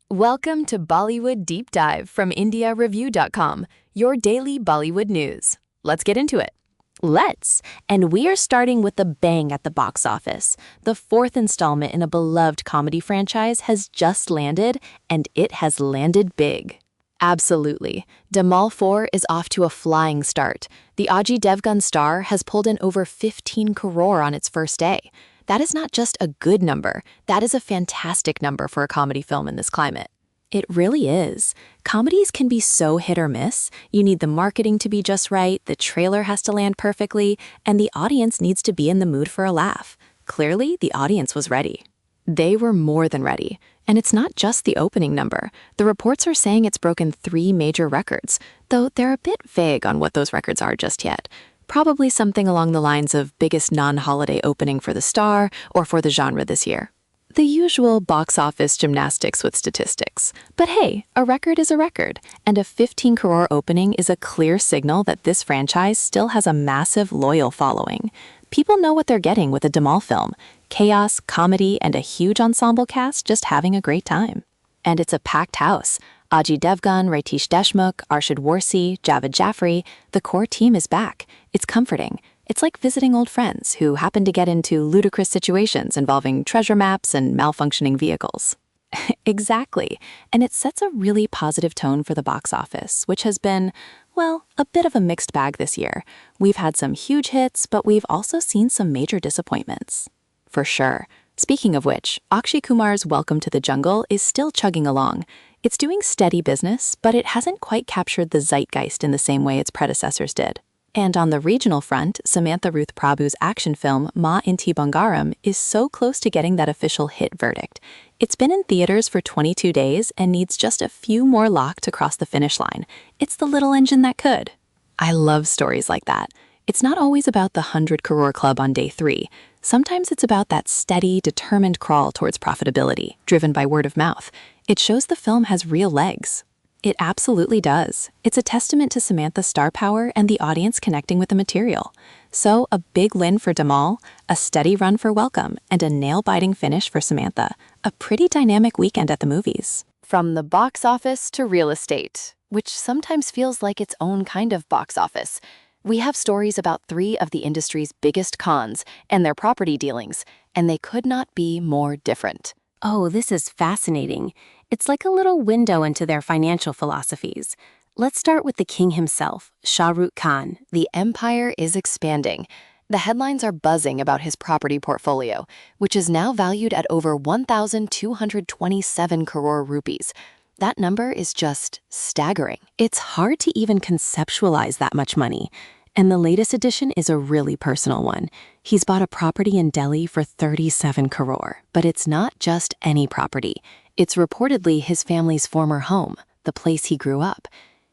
Welcome to Bollywood Deep Dive from IndiaReview.com, your daily Bollywood news. Let's get into it. Let's. And we are starting with a bang at the box office. The fourth installment in a beloved comedy franchise has just landed, and it has landed big. Absolutely. Dhamaal 4 is off to a flying start. The Ajay Devgan star has pulled in over 15 crore on its first day. That is not just a good number, that is a fantastic number for a comedy film in this climate. It really is. Comedies can be so hit or miss. You need the marketing to be just right, the trailer has to land perfectly, and the audience needs to be in the mood for a laugh. Clearly, the audience was ready. They were more than ready. And it's not just the opening number. The reports are saying it's broken 3 major records, though they're a bit vague on what those records are just yet. Probably something along the lines of biggest non-holiday opening for the star or for the genre this year. The usual box office gymnastics with statistics. But hey, a record is a record, and a 15 crore opening is a clear signal that this franchise still has a massive loyal following. People know what they're getting with a Dhamaal film. Chaos, comedy, and a huge ensemble cast just having a great time. And it's a packed house. Ajay Devgan, Ritesh Deshmukh, Arshad Warsi, Javed Jaffrey, the core team is back. It's comforting. It's like visiting old friends who happen to get into ludicrous situations involving treasure maps and malfunctioning vehicles. Exactly. And it sets a really positive tone for the box office, which has been, well, a bit of a mixed bag this year. We've had some huge hits, but we've also seen some major disappointments. For sure. Speaking of which, Akshay Kumar's Welcome to the Jungle is still chugging along. It's doing steady business, but it hasn't quite captured the zeitgeist in the same way its predecessors did. And on the regional front, Samantha Ruth Prabhu's action film Ma Inti Bangaram is so close to getting that official hit verdict. It's been in theaters for 22 days and needs just a few more lock to cross the finish line. It's the little engine that could. I love stories like that. It's not always about the 100 crore club on day 3. Sometimes it's about that steady, determined crawl towards profitability, driven by word of mouth. It shows the film has real legs. It absolutely does. It's a testament to Samantha's star power and the audience connecting with the material. So, a big win for Dhamaal, a steady run for Welcome, and a nail-biting finish for Samantha. A pretty dynamic weekend at the movies. From the box office to real estate, which sometimes feels like its own kind of box office, we have stories about 3 of the industry's biggest cons and their property dealings, and they could not be more different. Oh, this is fascinating. It's like a little window into their financial philosophies. Let's start with the king himself, Shah Rukh Khan. The empire is expanding. The headlines are buzzing about his property portfolio, which is now valued at over 1,227 crore rupees. That number is just staggering. It's hard to even conceptualize that much money. And the latest addition is a really personal one. He's bought a property in Delhi for 37 crore. But it's not just any property. It's reportedly his family's former home, the place he grew up.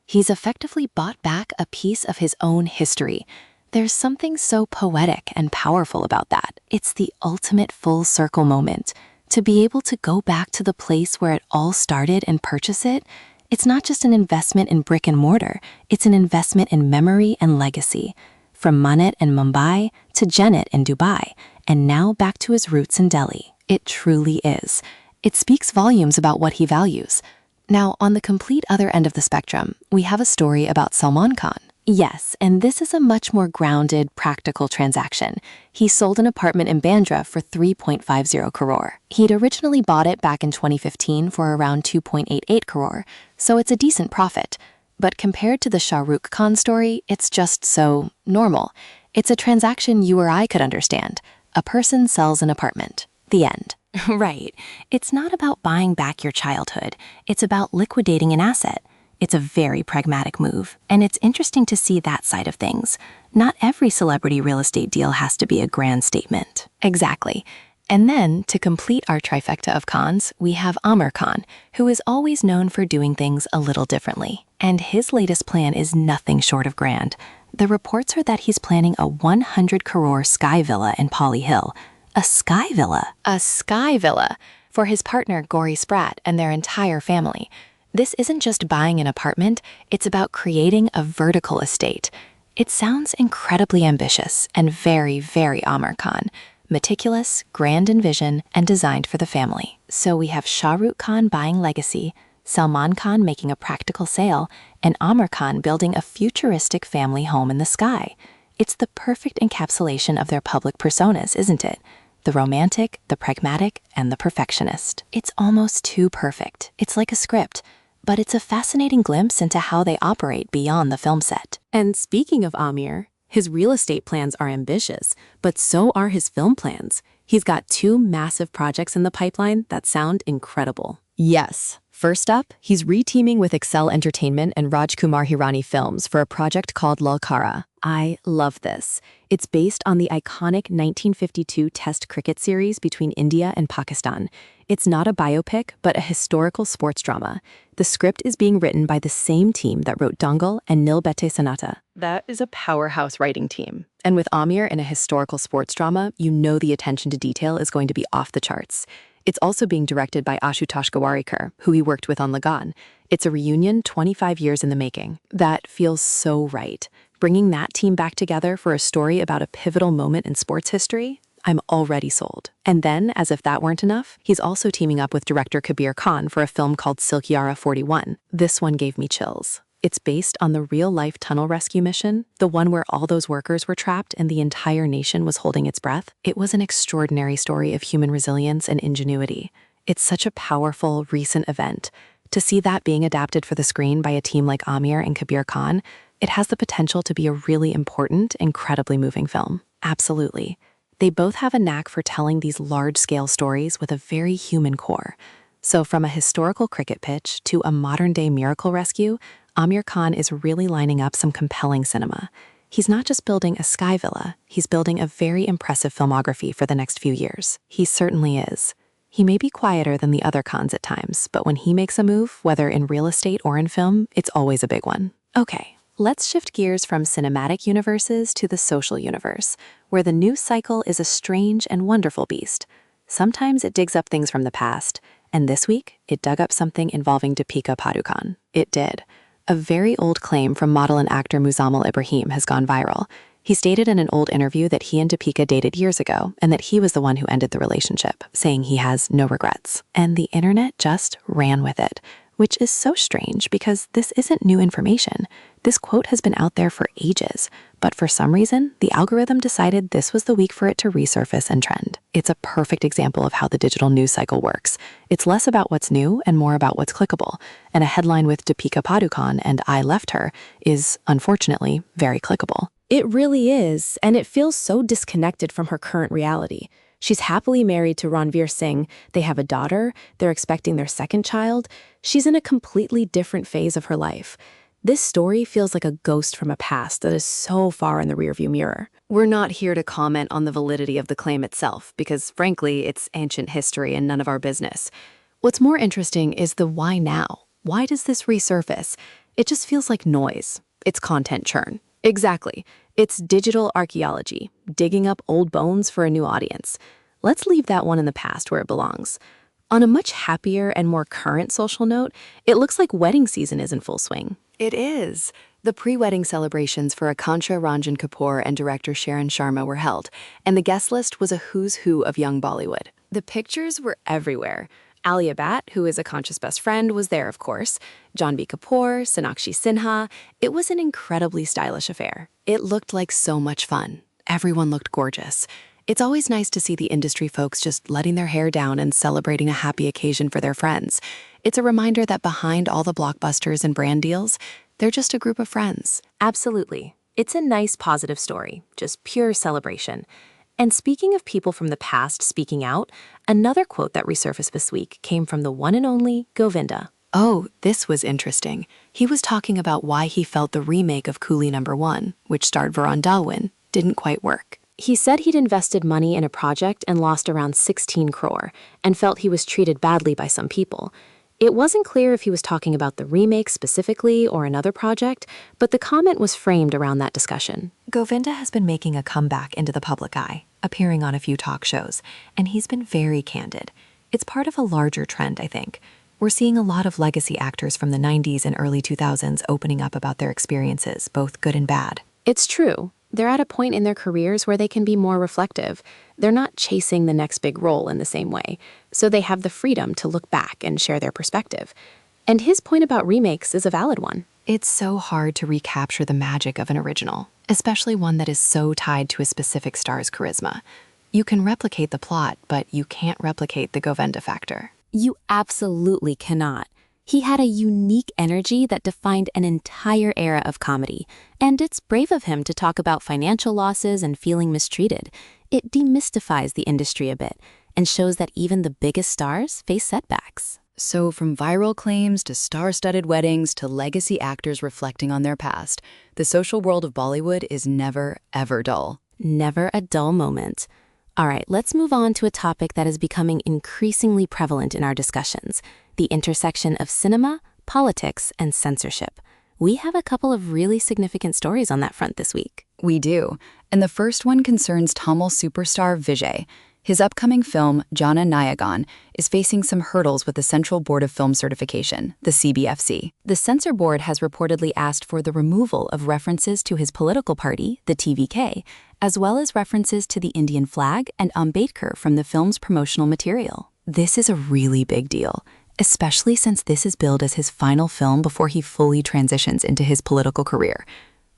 He's effectively bought back a piece of his own history. There's something so poetic and powerful about that. It's the ultimate full circle moment. To be able to go back to the place where it all started and purchase it, it's not just an investment in brick and mortar, it's an investment in memory and legacy. From Manet in Mumbai to Janet in Dubai, and now back to his roots in Delhi. It truly is. It speaks volumes about what he values. Now, on the complete other end of the spectrum, we have a story about Salman Khan. Yes, and this is a much more grounded, practical transaction. He sold an apartment in Bandra for 3.50 crore. He'd originally bought it back in 2015 for around 2.88 crore, so it's a decent profit. But compared to the Shah Rukh Khan story, it's just so normal. It's a transaction you or I could understand. A person sells an apartment. The end. Right. It's not about buying back your childhood. It's about liquidating an asset. It's a very pragmatic move, and it's interesting to see that side of things. Not every celebrity real estate deal has to be a grand statement. Exactly. And then, to complete our trifecta of cons, we have Amir Khan, who is always known for doing things a little differently. And his latest plan is nothing short of grand. The reports are that he's planning a 100 crore sky villa in Pali Hill. A sky villa? A sky villa for his partner Gauri Sprat and their entire family. This isn't just buying an apartment, it's about creating a vertical estate. It sounds incredibly ambitious and very, very Amir Khan. Meticulous, grand in vision, and designed for the family. So we have Shah Rukh Khan buying legacy, Salman Khan making a practical sale, and Amir Khan building a futuristic family home in the sky. It's the perfect encapsulation of their public personas, isn't it? The romantic, the pragmatic, and the perfectionist. It's almost too perfect. It's like a script. But it's a fascinating glimpse into how they operate beyond the film set. And speaking of Amir, his real estate plans are ambitious, but so are his film plans. He's got 2 massive projects in the pipeline that sound incredible. Yes. First up, he's reteaming with Excel Entertainment and Rajkumar Hirani Films for a project called Lalkara. I love this. It's based on the iconic 1952 Test cricket series between India and Pakistan. It's not a biopic, but a historical sports drama. The script is being written by the same team that wrote Dangal and Nil Bete Sanata. That is a powerhouse writing team. And with Amir in a historical sports drama, you know the attention to detail is going to be off the charts. It's also being directed by Ashutosh Gawarikar, who he worked with on Lagan. It's a reunion 25 years in the making. That feels so right. Bringing that team back together for a story about a pivotal moment in sports history, I'm already sold. And then, as if that weren't enough, he's also teaming up with director Kabir Khan for a film called Silk Yara 41. This one gave me chills. It's based on the real-life tunnel rescue mission, the one where all those workers were trapped and the entire nation was holding its breath. It was an extraordinary story of human resilience and ingenuity. It's such a powerful, recent event. To see that being adapted for the screen by a team like Amir and Kabir Khan, it has the potential to be a really important, incredibly moving film. Absolutely. They both have a knack for telling these large-scale stories with a very human core. So from a historical cricket pitch to a modern-day miracle rescue, Amir Khan is really lining up some compelling cinema. He's not just building a sky villa, he's building a very impressive filmography for the next few years. He certainly is. He may be quieter than the other Khans at times, but when he makes a move, whether in real estate or in film, it's always a big one. Okay, let's shift gears from cinematic universes to the social universe, where the news cycle is a strange and wonderful beast. Sometimes it digs up things from the past, and this week, it dug up something involving Deepika Padukone. It did. A very old claim from model and actor Muzamil Ibrahim has gone viral. He stated in an old interview that he and Deepika dated years ago and that he was the one who ended the relationship, saying he has no regrets. And the internet just ran with it, which is so strange because this isn't new information. This quote has been out there for ages, but for some reason, the algorithm decided this was the week for it to resurface and trend. It's a perfect example of how the digital news cycle works. It's less about what's new and more about what's clickable. And a headline with Deepika Padukone and I left her is, unfortunately, very clickable. It really is, and it feels so disconnected from her current reality. She's happily married to Ranveer Singh, they have a daughter, they're expecting their second child. She's in a completely different phase of her life. This story feels like a ghost from a past that is so far in the rearview mirror. We're not here to comment on the validity of the claim itself, because frankly, it's ancient history and none of our business. What's more interesting is the why now. Why does this resurface? It just feels like noise. It's content churn. Exactly. It's digital archaeology, digging up old bones for a new audience. Let's leave that one in the past where it belongs. On a much happier and more current social note, it looks like wedding season is in full swing. It is. The pre-wedding celebrations for Akansha Ranjan Kapoor and director Sharon Sharma were held, and the guest list was a who's who of young Bollywood. The pictures were everywhere. Alia Bhatt, who is Akansha's best friend, was there, of course. Janhvi Kapoor, Sonakshi Sinha. It was an incredibly stylish affair. It looked like so much fun. Everyone looked gorgeous. It's always nice to see the industry folks just letting their hair down and celebrating a happy occasion for their friends. It's a reminder that behind all the blockbusters and brand deals, they're just a group of friends. Absolutely. It's a nice, positive story, just pure celebration. And speaking of people from the past speaking out, another quote that resurfaced this week came from the one and only Govinda. Oh, this was interesting. He was talking about why he felt the remake of Coolie #1, which starred Varun Dalwin, didn't quite work. He said he'd invested money in a project and lost around 16 crore, and felt he was treated badly by some people. It wasn't clear if he was talking about the remake specifically or another project, but the comment was framed around that discussion. Govinda has been making a comeback into the public eye, appearing on a few talk shows, and he's been very candid. It's part of a larger trend, I think. We're seeing a lot of legacy actors from the 90s and early 2000s opening up about their experiences, both good and bad. It's true. They're at a point in their careers where they can be more reflective. They're not chasing the next big role in the same way, so they have the freedom to look back and share their perspective. And his point about remakes is a valid one. It's so hard to recapture the magic of an original, especially one that is so tied to a specific star's charisma. You can replicate the plot, but you can't replicate the Govinda factor. You absolutely cannot. He had a unique energy that defined an entire era of comedy, and it's brave of him to talk about financial losses and feeling mistreated. It demystifies the industry a bit and shows that even the biggest stars face setbacks. So from viral claims to star-studded weddings to legacy actors reflecting on their past, the social world of Bollywood is never, ever dull. Never a dull moment. All right, let's move on to a topic that is becoming increasingly prevalent in our discussions: the intersection of cinema, politics, and censorship. We have a couple of really significant stories on that front this week. We do, and the first one concerns Tamil superstar Vijay. His upcoming film, Jana Nayagan, is facing some hurdles with the Central Board of Film Certification, the CBFC. The censor board has reportedly asked for the removal of references to his political party, the TVK, as well as references to the Indian flag and Ambedkar from the film's promotional material. This is a really big deal, especially since this is billed as his final film before he fully transitions into his political career.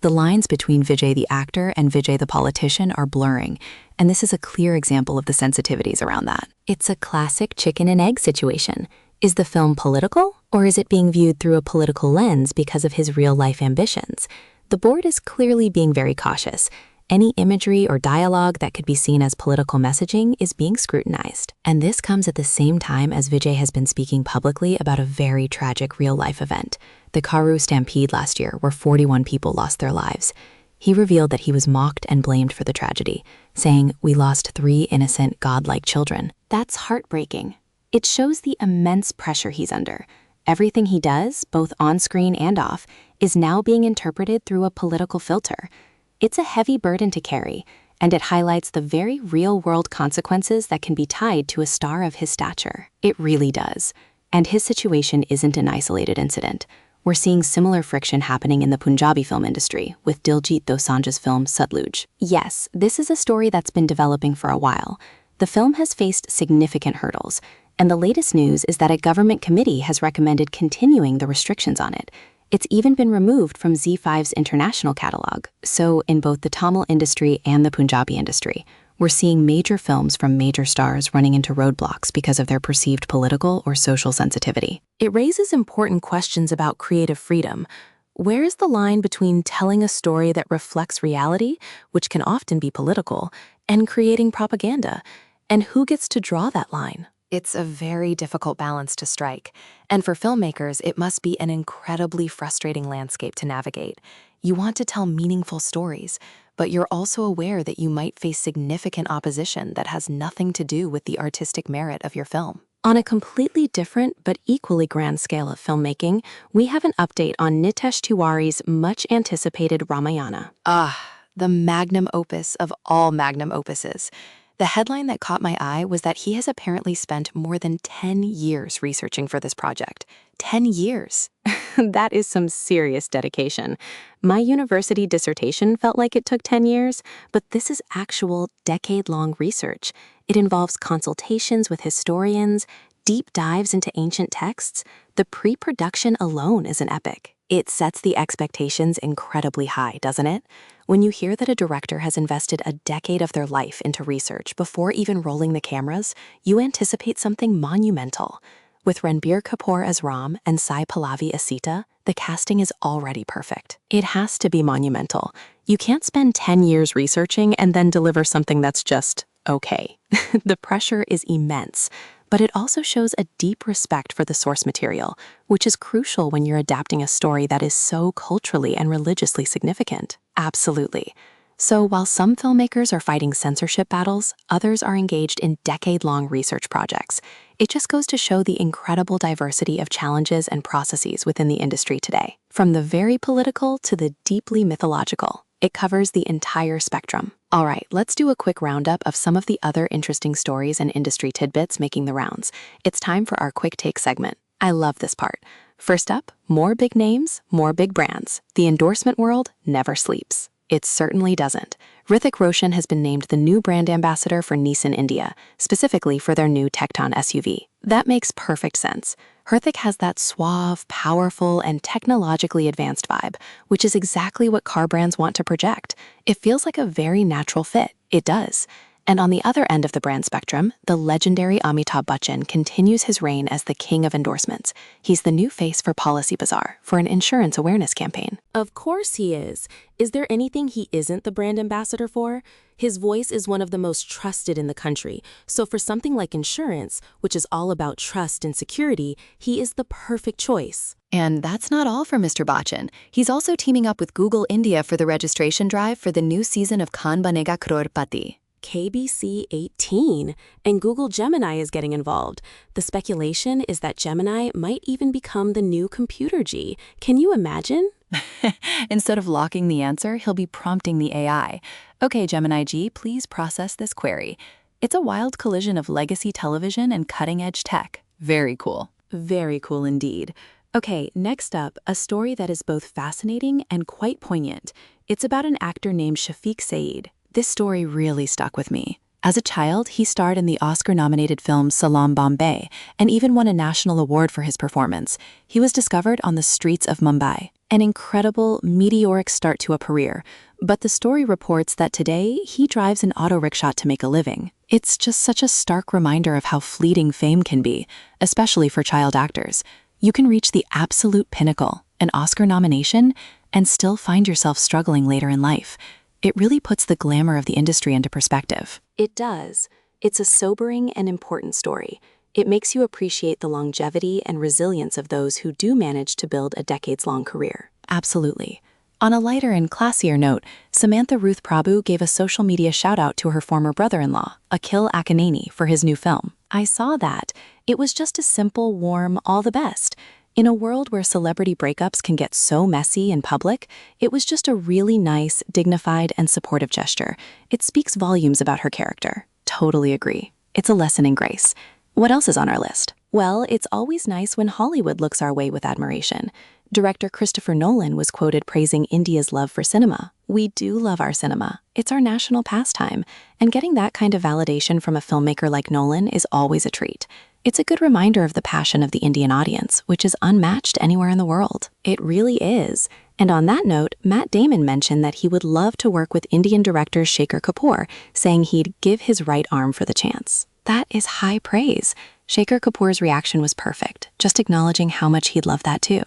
The lines between Vijay the actor and Vijay the politician are blurring, and this is a clear example of the sensitivities around that. It's a classic chicken and egg situation. Is the film political, or is it being viewed through a political lens because of his real-life ambitions? The board is clearly being very cautious. Any imagery or dialogue that could be seen as political messaging is being scrutinized. And this comes at the same time as Vijay has been speaking publicly about a very tragic real-life event, the Karu stampede last year, where 41 people lost their lives. He revealed that he was mocked and blamed for the tragedy, saying, "We lost 3 innocent, godlike children." That's heartbreaking. It shows the immense pressure he's under. Everything he does, both on screen and off, is now being interpreted through a political filter. It's a heavy burden to carry, and it highlights the very real-world consequences that can be tied to a star of his stature. It really does. And his situation isn't an isolated incident. We're seeing similar friction happening in the Punjabi film industry, with Diljit Dosanjh's film Satluj. Yes, this is a story that's been developing for a while. The film has faced significant hurdles, and the latest news is that a government committee has recommended continuing the restrictions on it. It's even been removed from Z5's international catalog. So in both the Tamil industry and the Punjabi industry, we're seeing major films from major stars running into roadblocks because of their perceived political or social sensitivity. It raises important questions about creative freedom. Where is the line between telling a story that reflects reality, which can often be political, and creating propaganda? And who gets to draw that line? It's a very difficult balance to strike, and for filmmakers, it must be an incredibly frustrating landscape to navigate. You want to tell meaningful stories, but you're also aware that you might face significant opposition that has nothing to do with the artistic merit of your film. On a completely different but equally grand scale of filmmaking, we have an update on Nitesh Tiwari's much-anticipated Ramayana. The magnum opus of all magnum opuses. The headline that caught my eye was that he has apparently spent more than 10 years researching for this project. 10 years. That is some serious dedication. My university dissertation felt like it took 10 years, but this is actual decade-long research. It involves consultations with historians, deep dives into ancient texts. The pre-production alone is an epic. It sets the expectations incredibly high, doesn't it? When you hear that a director has invested a decade of their life into research before even rolling the cameras, you anticipate something monumental. With Ranbir Kapoor as Ram and Sai Pallavi as Sita, the casting is already perfect. It has to be monumental. You can't spend 10 years researching and then deliver something that's just okay. The pressure is immense. But it also shows a deep respect for the source material, which is crucial when you're adapting a story that is so culturally and religiously significant. Absolutely. So while some filmmakers are fighting censorship battles, others are engaged in decade-long research projects. It just goes to show the incredible diversity of challenges and processes within the industry today. From the very political to the deeply mythological, it covers the entire spectrum. All right, let's do a quick roundup of some of the other interesting stories and industry tidbits making the rounds. It's time for our quick take segment. I love this part. First up, more big names, more big brands. The endorsement world never sleeps. It certainly doesn't. Hrithik Roshan has been named the new brand ambassador for Nissan India, specifically for their new Tecton SUV. That makes perfect sense. Hrithik has that suave, powerful, and technologically advanced vibe, which is exactly what car brands want to project. It feels like a very natural fit. It does. And on the other end of the brand spectrum, the legendary Amitabh Bachchan continues his reign as the king of endorsements. He's the new face for Policy Bazaar for an insurance awareness campaign. Of course he is. Is there anything he isn't the brand ambassador for? His voice is one of the most trusted in the country, so for something like insurance, which is all about trust and security, he is the perfect choice. And that's not all for Mr. Bachchan. He's also teaming up with Google India for the registration drive for the new season of Kaun Banega Crorepati. KBC 18, and Google Gemini is getting involved. The speculation is that Gemini might even become the new computer G. Can you imagine? Instead of locking the answer, he'll be prompting the AI. Okay, Gemini G, please process this query. It's a wild collision of legacy television and cutting-edge tech. Very cool. Very cool indeed. Okay, next up, a story that is both fascinating and quite poignant. It's about an actor named Shafiq Saeed. This story really stuck with me. As a child, he starred in the Oscar-nominated film Salaam Bombay and even won a national award for his performance. He was discovered on the streets of Mumbai. An incredible, meteoric start to a career, but the story reports that today he drives an auto rickshaw to make a living. It's just such a stark reminder of how fleeting fame can be, especially for child actors. You can reach the absolute pinnacle, an Oscar nomination, and still find yourself struggling later in life. It really puts the glamour of the industry into perspective. It does. It's a sobering and important story. It makes you appreciate the longevity and resilience of those who do manage to build a decades-long career. Absolutely. On a lighter and classier note, Samantha Ruth Prabhu gave a social media shout-out to her former brother-in-law, Akhil Akkineni, for his new film. I saw that. It was just a simple, warm, all the best. In a world where celebrity breakups can get so messy in public, it was just a really nice, dignified, and supportive gesture. It speaks volumes about her character. Totally agree. It's a lesson in grace. What else is on our list? Well, it's always nice when Hollywood looks our way with admiration. Director Christopher Nolan was quoted praising India's love for cinema. We do love our cinema. It's our national pastime, and getting that kind of validation from a filmmaker like Nolan is always a treat. It's a good reminder of the passion of the Indian audience, which is unmatched anywhere in the world. It really is. And on that note, Matt Damon mentioned that he would love to work with Indian director Shekhar Kapoor, saying he'd give his right arm for the chance. That is high praise. Shekhar Kapoor's reaction was perfect, just acknowledging how much he'd love that too.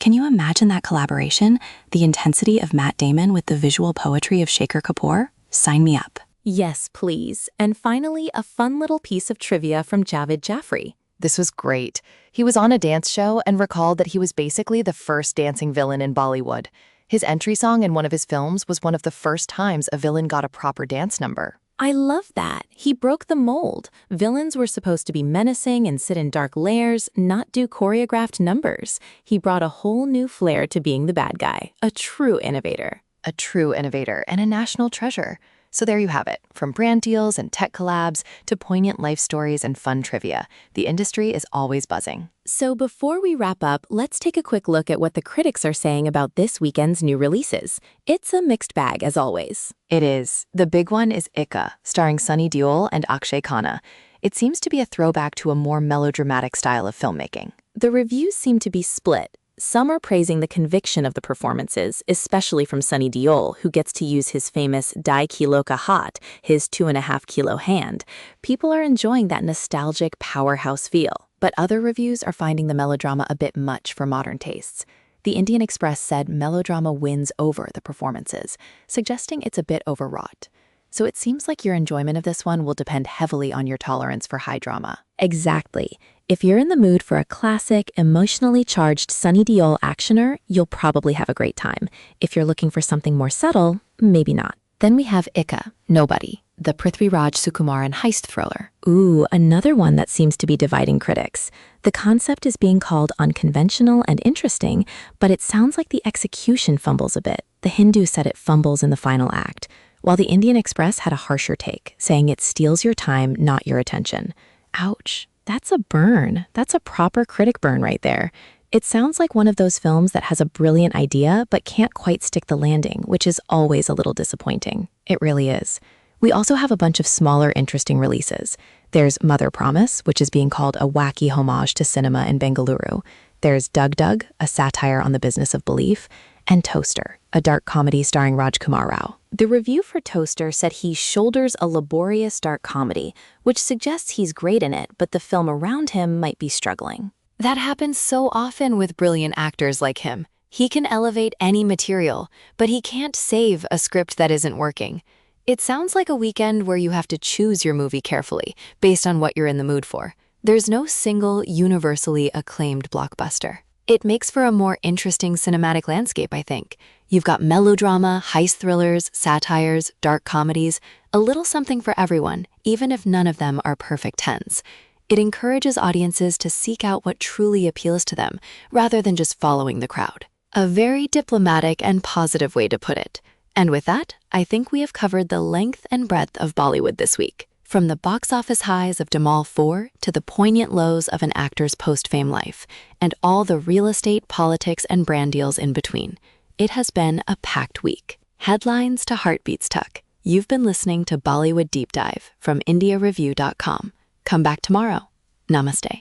Can you imagine that collaboration? The intensity of Matt Damon with the visual poetry of Shekhar Kapoor? Sign me up. Yes, please. And finally, a fun little piece of trivia from Javed Jaffrey. This was great. He was on a dance show and recalled that he was basically the first dancing villain in Bollywood. His entry song in one of his films was one of the first times a villain got a proper dance number. I love that. He broke the mold. Villains were supposed to be menacing and sit in dark lairs, not do choreographed numbers. He brought a whole new flair to being the bad guy. A true innovator. A true innovator and a national treasure. So there you have it. From brand deals and tech collabs to poignant life stories and fun trivia, the industry is always buzzing. So before we wrap up, let's take a quick look at what the critics are saying about this weekend's new releases. It's a mixed bag, as always. It is. The big one is Ika, starring Sunny Deol and Akshay Khanna. It seems to be a throwback to a more melodramatic style of filmmaking. The reviews seem to be split. Some are praising the conviction of the performances, especially from Sunny Deol, who gets to use his famous Dai Kilo Ka Haat, his 2.5 kilo hand. People are enjoying that nostalgic powerhouse feel. But other reviews are finding the melodrama a bit much for modern tastes. The Indian Express said melodrama wins over the performances, suggesting it's a bit overwrought. So it seems like your enjoyment of this one will depend heavily on your tolerance for high drama. Exactly. If you're in the mood for a classic, emotionally charged Sunny Deol actioner, you'll probably have a great time. If you're looking for something more subtle, maybe not. Then we have Ika, Nobody, the Prithviraj Sukumaran heist thriller. Ooh, another one that seems to be dividing critics. The concept is being called unconventional and interesting, but it sounds like the execution fumbles a bit. The Hindu said it fumbles in the final act, while the Indian Express had a harsher take, saying it steals your time, not your attention. Ouch. That's a burn. That's a proper critic burn right there. It sounds like one of those films that has a brilliant idea but can't quite stick the landing, which is always a little disappointing. It really is. We also have a bunch of smaller, interesting releases. There's Mother Promise, which is being called a wacky homage to cinema in Bengaluru. There's Dug Dug, a satire on the business of belief, and Toaster, a dark comedy starring Rajkumar Rao. The review for Toaster said he shoulders a laborious dark comedy, which suggests he's great in it, but the film around him might be struggling. That happens so often with brilliant actors like him. He can elevate any material, but he can't save a script that isn't working. It sounds like a weekend where you have to choose your movie carefully, based on what you're in the mood for. There's no single, universally acclaimed blockbuster. It makes for a more interesting cinematic landscape, I think. You've got melodrama, heist thrillers, satires, dark comedies, a little something for everyone, even if none of them are perfect 10s. It encourages audiences to seek out what truly appeals to them, rather than just following the crowd. A very diplomatic and positive way to put it. And with that, I think we have covered the length and breadth of Bollywood this week. From the box office highs of Dhamaal 4 to the poignant lows of an actor's post-fame life, and all the real estate, politics, and brand deals in between. It has been a packed week. Headlines to heartbeats tuck. You've been listening to Bollywood Deep Dive from IndiaReview.com. Come back tomorrow. Namaste.